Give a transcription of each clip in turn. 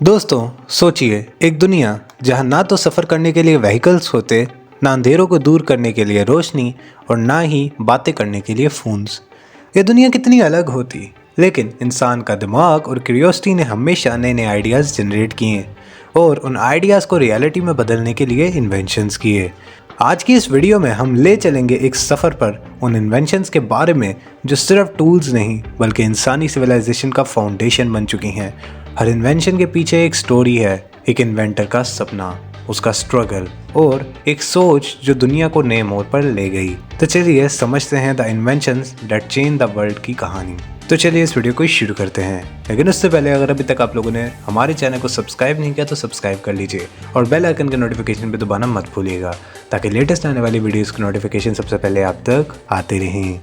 दोस्तों सोचिए, एक दुनिया जहां ना तो सफ़र करने के लिए व्हीकल्स होते, ना अंधेरों को दूर करने के लिए रोशनी और ना ही बातें करने के लिए फ़ोन्स। ये दुनिया कितनी अलग होती, लेकिन इंसान का दिमाग और क्यूरियोसिटी ने हमेशा नए नए आइडियाज़ जनरेट किए और उन आइडियाज़ को रियलिटी में बदलने के लिए इन्वेंशंस किए। आज की इस वीडियो में हम ले चलेंगे एक सफ़र पर उन इन्वेंशंस के बारे में जो सिर्फ टूल्स नहीं बल्कि इंसानी सिविलाइजेशन का फाउंडेशन बन चुकी हैं। हर इन्वेंशन के पीछे एक स्टोरी है, एक इन्वेंटर का सपना, उसका स्ट्रगल और एक सोच जो दुनिया को नए मोड़ पर ले गई। तो चलिए समझते हैं the inventions that change the world की कहानी। तो चलिए इस वीडियो को शुरू करते हैं, लेकिन उससे पहले अगर अभी तक आप लोगों ने हमारे चैनल को सब्सक्राइब नहीं किया तो सब्सक्राइब कर लीजिए और बेल आइकन के नोटिफिकेशन पे दबाना मत भूलिएगा ताकि लेटेस्ट आने वाली वीडियोस की नोटिफिकेशन सबसे पहले आप तक आते रहें।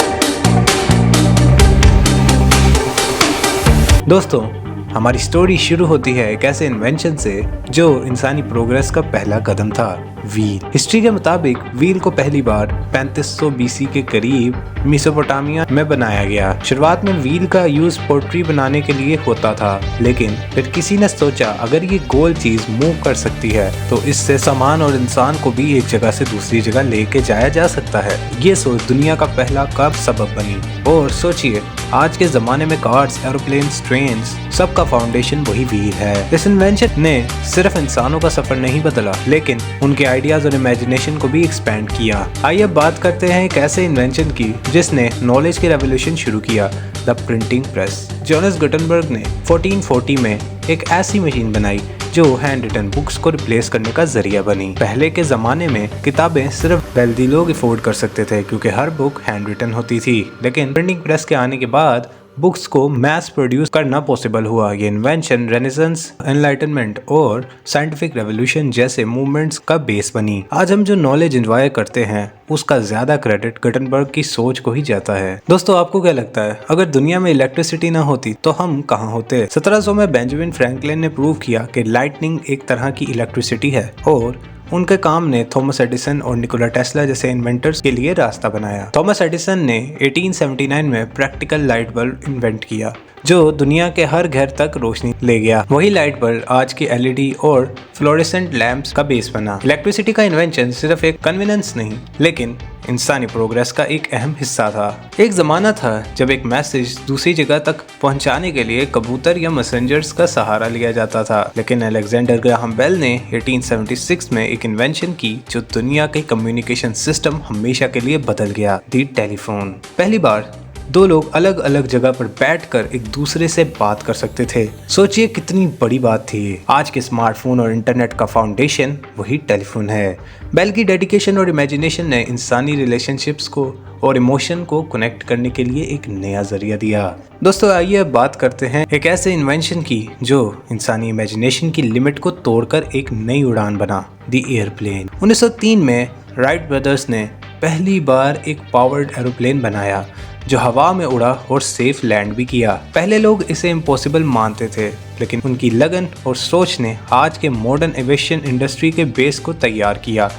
दोस्तों, हमारी स्टोरी शुरू होती है एक ऐसे इन्वेंशन से जो इंसानी प्रोग्रेस का पहला कदम था, व्हील। हिस्ट्री के मुताबिक व्हील को पहली बार 3500 बीसी के करीब मेसोपोटामिया में बनाया गया। शुरुआत में व्हील का यूज पोट्री बनाने के लिए होता था, लेकिन फिर किसी ने सोचा अगर ये गोल चीज मूव कर सकती है तो इससे सामान और इंसान को भी एक जगह से दूसरी जगह लेके जाया जा सकता है। ये सोच दुनिया का पहला कब सबब बनी। और सोचिए, आज के जमाने में कार्स, एरोप्लेन्स, ट्रेन्स, सबका फाउंडेशन वही व्हील है। इस इन्वेंशन ने सिर्फ इंसानों का सफर नहीं बदला, लेकिन उनके आइडियाज और इमेजिनेशन को भी एक्सपेंड किया। आइए अब बात करते हैं एक ऐसे इन्वेंशन की जिसने नॉलेज की रेवोल्यूशन शुरू किया, the printing press. Jonas Gutenberg ने 1440 में एक ऐसी मशीन बनाई जो हैंड रिटन बुक्स को रिप्लेस करने का जरिया बनी। पहले के जमाने में किताबें सिर्फ वेल्दी लोग अफोर्ड कर सकते थे क्योंकि हर बुक हैंड रिटन होती थी, लेकिन प्रिंटिंग प्रेस के आने के बाद बुक्स को मैस प्रोड्यूस करना पॉसिबल हुआ। ये इन्वेंशन रेनेसांस, एनलाइटनमेंट और साइंटिफिक रेवोल्यूशन जैसे मूवमेंट्स का बेस बनी। आज हम जो नॉलेज एंजॉय करते हैं उसका ज्यादा क्रेडिट गुटेनबर्ग की सोच को ही जाता है। दोस्तों, आपको क्या लगता है, अगर दुनिया में इलेक्ट्रिसिटी ना होती तो हम कहाँ होते? 1700 में बेंजामिन फ्रैंकलिन ने प्रूव किया कि लाइटनिंग एक तरह की इलेक्ट्रिसिटी है और उनके काम ने थॉमस एडिसन और निकोला टेस्ला जैसे इन्वेंटर्स के लिए रास्ता बनाया। थॉमस एडिसन ने 1879 में प्रैक्टिकल लाइट बल्ब इन्वेंट किया जो दुनिया के हर घर तक रोशनी ले गया। वही लाइट बल्ब आज की एलईडी और फ्लोरेसेंट लैंप्स का बेस बना। इलेक्ट्रिसिटी का इन्वेंशन सिर्फ एक कन्वीनियंस नहीं, लेकिन इंसानी प्रोग्रेस का एक अहम हिस्सा था। एक जमाना था जब एक मैसेज दूसरी जगह तक पहुंचाने के लिए कबूतर या मैसेंजर्स का सहारा लिया जाता था, लेकिन अलेक्जेंडर ग्राहम बेल ने 1876 में एक इन्वेंशन की जो दुनिया के कम्युनिकेशन सिस्टम हमेशा के लिए बदल गया, दी टेलीफोन। पहली बार दो लोग अलग अलग जगह पर बैठकर एक दूसरे से बात कर सकते थे। सोचिए कितनी बड़ी बात थी। आज के स्मार्टफोन और इंटरनेट का फाउंडेशन वही टेलीफोन है। बेल की डेडिकेशन और इमेजिनेशन ने इंसानी रिलेशनशिप्स को और इमोशन को कनेक्ट करने के लिए एक नया जरिया दिया। दोस्तों, आइए अब बात करते हैं एक ऐसे इन्वेंशन की जो इंसानी इमेजिनेशन की लिमिट को तोड़कर एक नई उड़ान बना, द एयरप्लेन। 1903 में राइट ब्रदर्स ने पहली बार एक पावर्ड एरोप्लेन बनाया जो हवा में उड़ा और सेफ लैंड भी किया। पहले लोग इसे इम्पॉसिबल मानते थे, लेकिन उनकी लगन और सोच ने आज के मॉडर्न एविएशन इंडस्ट्री के बेस को तैयार किया।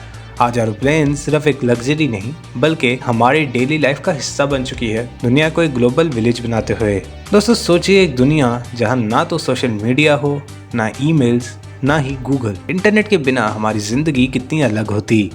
आज एरोप्लेन सिर्फ एक लग्जरी नहीं बल्कि हमारी डेली लाइफ का हिस्सा बन चुकी है, दुनिया को एक ग्लोबल विलेज बनाते हुए। दोस्तों, सोचिए एक दुनिया जहां ना तो सोशल मीडिया हो, ना ईमेल्स, ना ही गूगल। इंटरनेट के बिना हमारी जिंदगी कितनी अलग होती।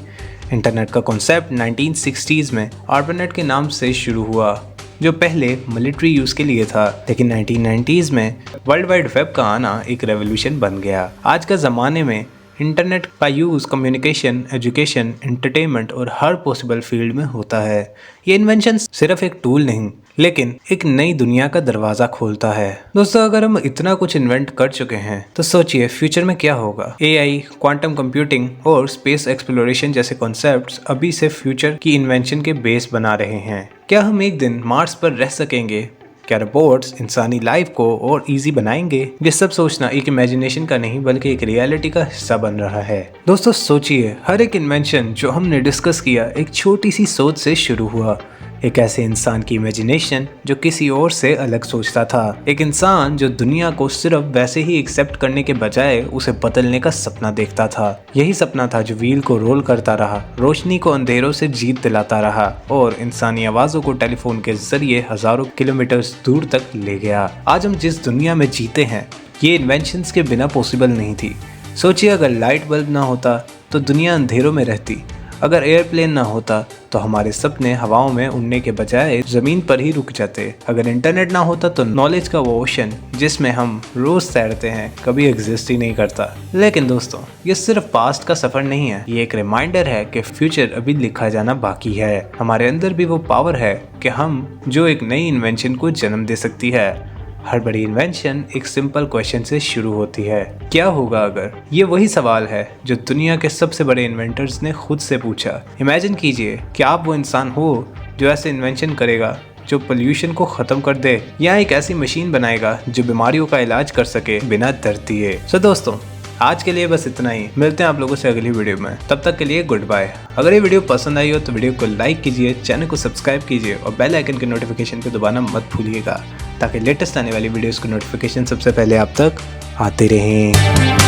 इंटरनेट का कॉन्सेप्ट 1960s में ARPANET के नाम से शुरू हुआ जो पहले मिलिट्री यूज के लिए था, लेकिन 1990s में वर्ल्ड वाइड वेब का आना एक रेवोल्यूशन बन गया। आज के ज़माने में इंटरनेट का यूज़ कम्युनिकेशन, एजुकेशन, एंटरटेनमेंट और हर पॉसिबल फील्ड में होता है। ये इन्वेंशन सिर्फ एक टूल नहीं लेकिन एक नई दुनिया का दरवाजा खोलता है। दोस्तों, अगर हम इतना कुछ इन्वेंट कर चुके हैं तो सोचिए फ्यूचर में क्या होगा। एआई, क्वांटम कंप्यूटिंग और स्पेस एक्सप्लोरेशन जैसे कॉन्सेप्ट्स अभी से फ्यूचर की इन्वेंशन के बेस बना रहे हैं। क्या हम एक दिन मार्स पर रह सकेंगे? क्या रोबोट्स इंसानी लाइफ को और इजी बनाएंगे? ये सब सोचना एक इमेजिनेशन का नहीं बल्कि एक रियलिटी का हिस्सा बन रहा है। दोस्तों, सोचिए हर एक इन्वेंशन जो हमने डिस्कस किया एक छोटी सी सोच से शुरू हुआ। एक ऐसे इंसान की इमेजिनेशन जो किसी और से अलग सोचता था। एक इंसान जो दुनिया को सिर्फ वैसे ही एक्सेप्ट करने के बजाय उसे बदलने का सपना देखता था। यही सपना था जो व्हील को रोल करता रहा, रोशनी को अंधेरों से जीत दिलाता रहा और इंसानी आवाज़ों को टेलीफोन के जरिए हजारों किलोमीटर दूर तक ले गया। आज हम जिस दुनिया में जीते हैं ये इन्वेंशंस के बिना पॉसिबल नहीं थी। सोचिए, अगर लाइट बल्ब ना होता तो दुनिया अंधेरों में रहती, अगर एयरप्लेन ना होता तो हमारे सपने हवाओं में उड़ने के बजाय ज़मीन पर ही रुक जाते, अगर इंटरनेट ना होता तो नॉलेज का वो ओशन जिसमें हम रोज़ तैरते हैं कभी एग्जिस्ट ही नहीं करता। लेकिन दोस्तों, ये सिर्फ पास्ट का सफ़र नहीं है, ये एक रिमाइंडर है कि फ्यूचर अभी लिखा जाना बाकी है। हमारे अंदर भी वो पावर है कि हम जो एक नई इन्वेंशन को जन्म दे सकती है। हर बड़ी इन्वेंशन एक सिंपल क्वेश्चन से शुरू होती है, क्या होगा अगर। ये वही सवाल है जो दुनिया के सबसे बड़े इन्वेंटर्स ने खुद से पूछा। इमेजिन कीजिए कि आप वो इंसान हो जो ऐसे इन्वेंशन करेगा जो पोल्यूशन को ख़त्म कर दे, या एक ऐसी मशीन बनाएगा जो बीमारियों का इलाज कर सके बिना दर्द दिए। सो दोस्तों, आज के लिए बस इतना ही। मिलते हैं आप लोगों से अगली वीडियो में, तब तक के लिए गुड बाय। अगर ये वीडियो पसंद आई हो तो वीडियो को लाइक कीजिए, चैनल को सब्सक्राइब कीजिए और बेल आइकन के नोटिफिकेशन को दबाना मत भूलिएगा, ताकि लेटेस्ट आने वाली वीडियोस को नोटिफिकेशन सबसे पहले आप तक आते रहें।